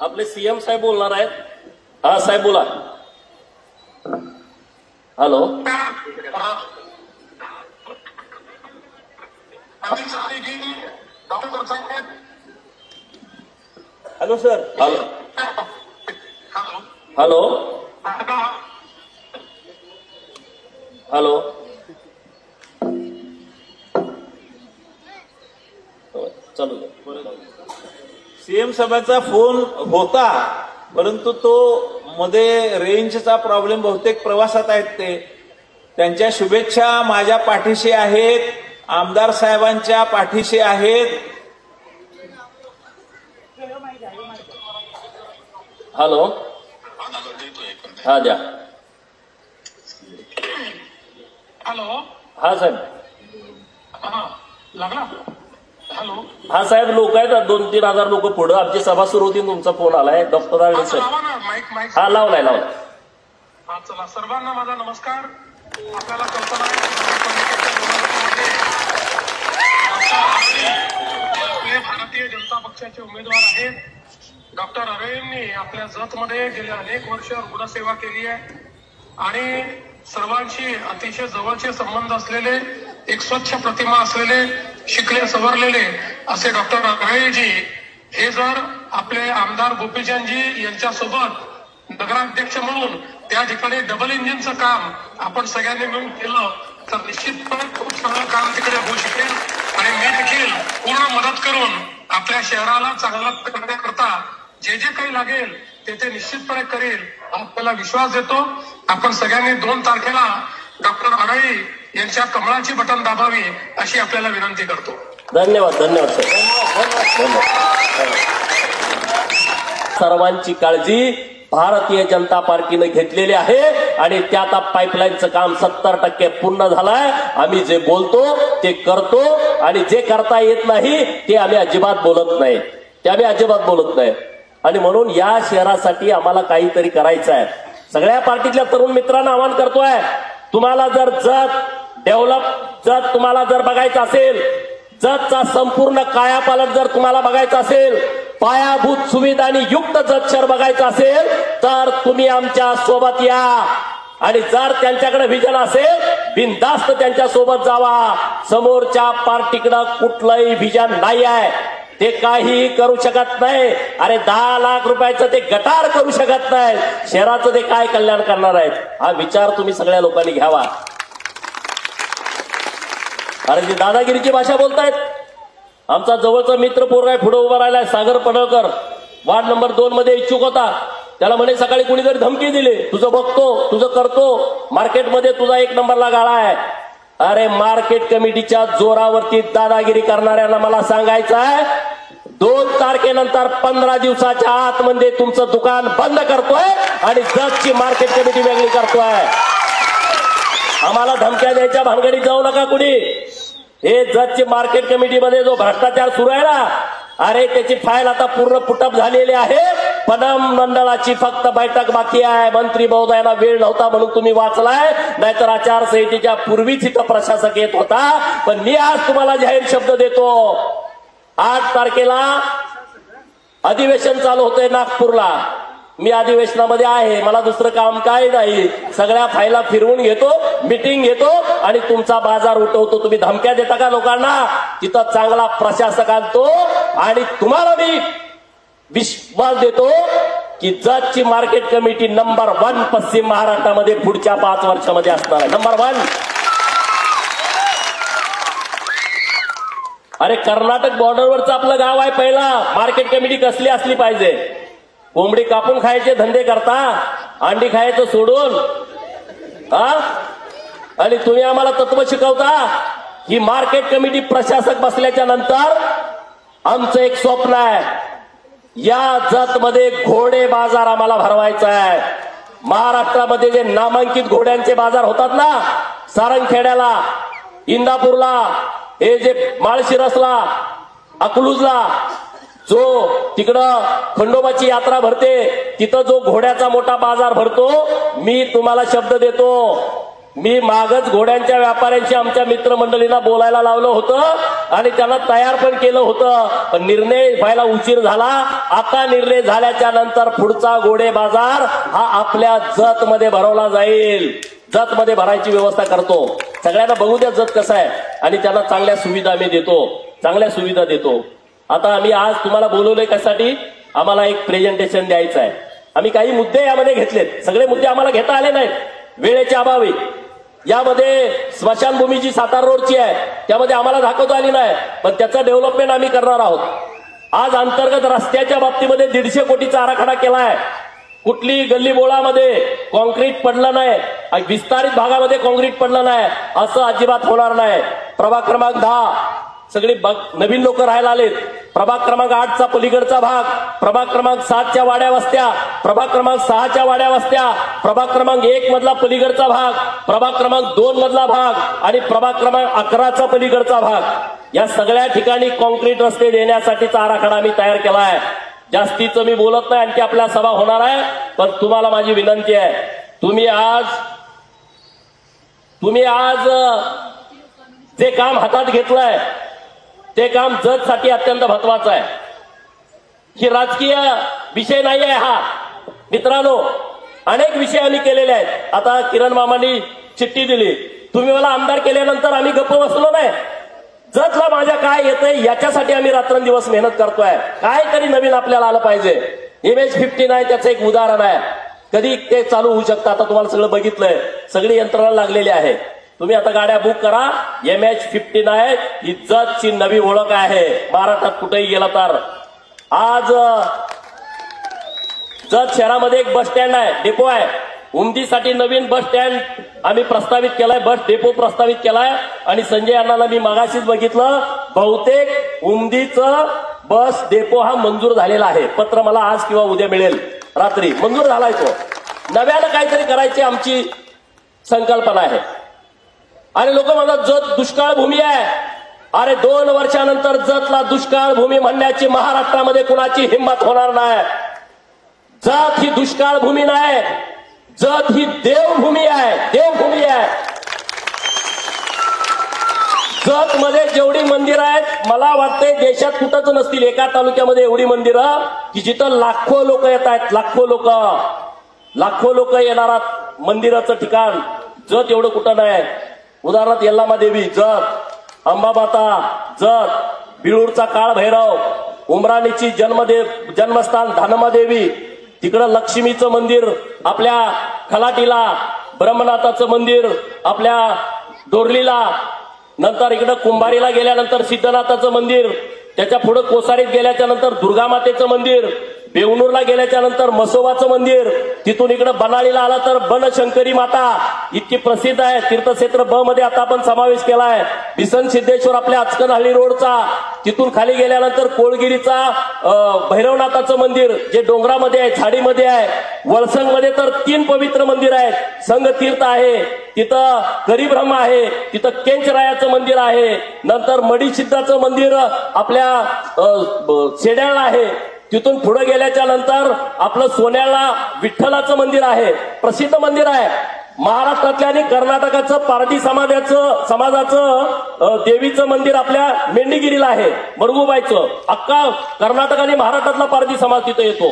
आपले सीएम साहेब बोलणार आहेत. हा साहेब बोला. Hello. Hello sir. Hello. Hello. Hello. चालू सीएम साहेबांचा फोन होता, परंतु तो मध्ये रेंजचा प्रॉब्लेम, बहुतेक प्रवासात आहेत ते. त्यांच्या शुभेच्छा माझ्या पाठीशी आहेत, आमदार साहेबांच्या पाठीशी आहेत. हॅलो. हा द्या. हॅलो. हा साहेब. लागला. हॅलो. हा साहेब, लोक आहेत 2-3 हजार लोक पुढं. आमची सभा सुरू होती, तुमचा फोन आलाय. Doctor Alve sir. हा लावलाय. हा चला, सर्वांना माझा नमस्कार. आपल्याला कल्पना आपले भारतीय जनता पक्षाचे उमेदवार आहेत. डॉक्टर अरविंदनी आपल्या जतमध्ये गेले अनेक वर्ष रुग्णसेवा केली आहे आणि सर्वांशी अतिशय जवळचे संबंध असलेले, एक स्वच्छ प्रतिमा असलेले, शिकले सवरलेले असे डॉक्टर अरविंदजी हे जर आपले आमदार गोपीचंदजी यांच्यासोबत नगराध्यक्ष म्हणून त्या ठिकाणी डबल इंजिनचं काम आपण सगळ्यांनी मिळून केलं तर निश्चितपणे खूप चांगलं काम तिकडे होऊ शकेल आणि मी देखील पूर्ण मदत करून आपल्या शहराला चांगलं करण्याकरता जे जे काही लागेल ते निश्चितपणे करेल. आपल्याला विश्वास देतो. आपण सगळ्यांनी 2 तारखेला डॉक्टर अरळी यांच्या कमळाची बटन दाबावी अशी आपल्याला विनंती करतो. धन्यवाद. धन्यवाद सर. सर्वांची काळजी भारतीय जनता पार्टीने घेतलेली आहे आणि त्यात पाईपलाईनचं काम 70% पूर्ण झालंय. आम्ही जे बोलतो ते करतो आणि जे करता येत नाही ते आम्ही अजिबात बोलत नाही. आणि म्हणून या शहरासाठी आम्हाला काहीतरी करायचं आहे. सगळ्या पार्टीतल्या तरुण मित्रांना आवाहन करतोय, तुम्हाला जर जत तुम्हाला जर बघायचं असेल, जतचा संपूर्ण कायापालट जर तुम्हाला बघायचं असेल, पायाभूत सुविधांनी युक्त जत शहर बघायचं असेल तर तुम्ही आमच्या सोबत या. आणि जर त्यांच्याकडे विजन असेल, बिनधास्त त्यांच्या सोबत जावा. समोरच्या पार्टीकडे कुठलंही विजन नाही आहे, ते काही करू शकत नाही. अरे 10 लाख रुपयाचं ते गटार करू शकत नाही, शहराचं ते काय कल्याण करणार आहेत हा विचार तुम्ही सगळ्या लोकांनी घ्यावा. अरे जी दादागिरीची भाषा बोलतायत. आमचा जवळचा मित्र पोरगा पुढे उभा राहिलाय, सागर पडळकर, वार्ड नंबर 2 मध्ये इच्छुक होता. त्याला म्हणे सकाळी कुणीतरी धमकी दिली, तुझं बघतो, तुझं करतो, मार्केटमध्ये तुझा 1 नंबरला गाळा आहे. अरे मार्केट कमिटीच्या जोरावरती दादागिरी करणाऱ्यांना मला सांगायचं आहे, 2 तारखेनंतर 15 दिवसाच्या आतमध्ये तुमचं दुकान बंद करतोय आणि जतची मार्केट कमिटी वेगळी करतोय. आम्हाला धमक्या द्यायच्या भानगडीत जाऊ नका कुणी. हे जतची मार्केट कमिटीमध्ये जो भ्रष्टाचार सुरू आहे ना, अरे त्याची फाईल आता पूर्ण पुटअप झालेली आहे. पदम मंडळाची फक्त बैठक बाकी आहे. मंत्री महोदयांना वेळ नव्हता म्हणून तुम्ही वाचलाय, नाहीतर आचारसंहितेच्या पूर्वीच इथं प्रशासक येत होता. पण मी आज तुम्हाला जाहीर शब्द देतो, 8 तारखेला अधिवेशन चालू होतंय नागपूरला. मी अधिवेशनामध्ये आहे, मला दुसरं काम काय नाही. सगळ्या फायला फिरवून घेतो, मीटिंग घेतो आणि तुमचा बाजार उठवतो. तुम्ही धमक्या देता का लोकांना? तिथं चांगला प्रशासक आणतो आणि तुम्हाला मी विश्वास देतो की जतची मार्केट कमिटी नंबर 1 पश्चिम महाराष्ट्रामध्ये पुढच्या 5 वर्षामध्ये असणार आहे. नंबर 1. अरे कर्नाटक बॉर्डरवरचं आपलं गाव आहे. पहिला मार्केट कमिटी कसली असली पाहिजे? कोंबडी कापून खायचे धंदे करता, अंडी खायचं सोडून. आणि तुम्ही आम्हाला तत्व शिकवता. ही मार्केट कमिटी प्रशासक बसल्याच्या नंतर आमचं एक स्वप्न आहे, या जतमध्ये घोडे बाजार आम्हाला भरवायचा आहे. महाराष्ट्रामध्ये जे नामांकित घोड्यांचे बाजार होतात ना, सारंगखेड्याला, इंदापूरला, हे जे माळशिरसला, अकलूजला, जो तिकडं खंडोबाची यात्रा भरते, तिथं जो घोड्याचा मोठा बाजार भरतो, मी तुम्हाला शब्द देतो, मी मागच घोड्यांच्या व्यापाऱ्यांशी आमच्या मित्रमंडळींना बोलायला लावलं होतं आणि त्यांना तयार पण केलं होतं, पण निर्णय व्हायला उशीर झाला. आता निर्णय झाल्याच्या नंतर पुढचा घोडे बाजार हा आपल्या जतमध्ये भरवला जाईल. जतमध्ये भरायची व्यवस्था करतो. सगळ्यांना बघू द्या जत कसं आहे आणि त्यांना चांगल्या सुविधा आम्ही देतो, चांगल्या सुविधा देतो. आता आम्ही आज तुम्हाला बोलवलंय कशासाठी? आम्हाला एक प्रेझेंटेशन द्यायचं आहे. आम्ही काही मुद्दे यामध्ये घेतलेत. सगळे मुद्दे आम्हाला घेता आले नाहीत वेळेच्या अभावी. यामध्ये स्मशानभूमी जी सातारा रोडची आहे त्यामध्ये आम्हाला दाखवता आली नाही, पण त्याचं डेव्हलपमेंट आम्ही करणार आहोत. आज अंतर्गत रस्त्याच्या बाबतीमध्ये 150 कोटीचा आराखडा केला आहे. कुठली गल्ली बोळामध्ये कॉन्क्रीट पडलं नाही, विस्तारित भागामध्ये कॉन्क्रीट पडलं नाही असं अजिबात होणार नाही. प्रभाग क्रमांक 10 सगळी नवीन लोक राहायला आलेत. प्रभाग क्रमांक 8चा पलीकडचा भाग, प्रभाग क्रमांक 7च्या वाड्या वस्त्या, प्रभाग क्रमांक 6च्या वाड्या वस्त्या, प्रभाग क्रमांक 1 मधला पलीकडचा भाग, प्रभाग क्रमांक 2 मधला भाग आणि प्रभाग क्रमांक 11चा पलीकडचा भाग, या सगळ्या ठिकाणी कॉन्क्रीट रस्ते देण्यासाठीचा आराखडा आम्ही तयार केला आहे. जास्तीचं मी बोलत नाही, आणखी आपल्या सभा होणार आहे, पण तुम्हाला माझी विनंती आहे, तुम्ही आज जे काम हातात घेतलंय ते काम जतसाठी अत्यंत महत्वाचं आहे. ही राजकीय विषय नाही आहे हा. मित्रांनो, अनेक विषय आम्ही केलेले आहेत. आता किरण मामांनी चिठ्ठी दिली, तुम्ही मला आमदार केल्यानंतर आम्ही गप्प बसलो नाही. जतला माझ्या काय येतंय याच्यासाठी आम्ही रात्रंदिवस मेहनत करतोय. काय तरी नवीन आपल्याला आलं पाहिजे. MH59 त्याचं एक उदाहरण आहे. कधी ते चालू होऊ शकतं. आता तुम्हाला सगळं बघितलंय, सगळी यंत्रणा लागलेली आहे. तुम्ही आता गाड्या बुक करा. MH59 ही जतची नवी ओळख आहे. महाराष्ट्रात कुठेही गेला तर. आज जत शहरामध्ये एक बस स्टँड आहे, डेपो आहे. उमदीसाठी नवीन बस स्टँड आम्ही प्रस्तावित केलाय, बस डेपो प्रस्तावित केलाय. आणि संजय अण्णांना मी मागाशीच बघितलं, बहुतेक उमदीचं बस डेपो हा मंजूर झालेला आहे. पत्र मला आज किंवा उद्या मिळेल. रात्री मंजूर झालाय तो. नव्यानं काहीतरी करायची आमची संकल्पना आहे. आणि लोक म्हणतात जत दुष्काळ भूमी आहे. अरे 2 वर्षानंतर जतला दुष्काळ भूमी म्हणण्याची महाराष्ट्रामध्ये कुणाची हिंमत होणार नाही. जत ही दुष्काळ भूमी नाही, जत ही देवभूमी आहे. देवभूमी आहे. जत मध्ये जेवढी मंदिरं आहेत, मला वाटते देशात कुठंच नसतील एका तालुक्यामध्ये एवढी मंदिरं की जिथं लाखो लोक येत आहेत. लाखो लोक येणारा मंदिराचं ठिकाण जत एवढं कुठं नाही. उदाहरणार्थ यल्लामा देवी जत, अंबामाता जत, बिळूरचा काळ भैरव, उमराणीची जन्मस्थान धानमादेवी, तिकडं लक्ष्मीचं मंदिर आपल्या खलाटीला, ब्रह्मनाथाचं मंदिर आपल्या डोरलीला, नंतर इकडं कुंभारीला गेल्यानंतर सिद्धनाथाचं मंदिर, त्याच्या पुढे कोसारीत गेल्याच्या नंतर दुर्गामातेचं मंदिर, बेवनूरला गेल्याच्या नंतर मसोबाचं मंदिर, तिथून इकडं बनाळीला आला तर बनशंकरी माता इतकी प्रसिद्ध आहे. तीर्थक्षेत्र ब मध्ये आता आपण समावेश केलाय. भिसन सिद्धेश्वर आपल्या आचकनहळ्ळी रोडचा, तिथून खाली गेल्यानंतर कोळगिरीचा भैरवनाथाचं मंदिर जे डोंगरामध्ये आहे, झाडीमध्ये आहे. वळसंगमध्ये तर 3 पवित्र मंदिर आहेत. संघतीर्थ आहे, तिथं करीब्रह्म आहे, तिथं केंचरायाचं मंदिर आहे. नंतर मडीसिद्धाचं मंदिर आपल्या सेड्याला आहे. तिथून पुढे गेल्याच्या नंतर आपलं सोन्याला विठ्ठलाचं मंदिर आहे, प्रसिद्ध मंदिर आहे. महाराष्ट्रातल्या आणि कर्नाटकाचं पारधी समाजाचं देवीचं मंदिर आपल्या मेंढीगिरीला आहे, मरगुबाईचं. अख्खा कर्नाटक आणि महाराष्ट्रातला पारधी समाज तिथं येतो.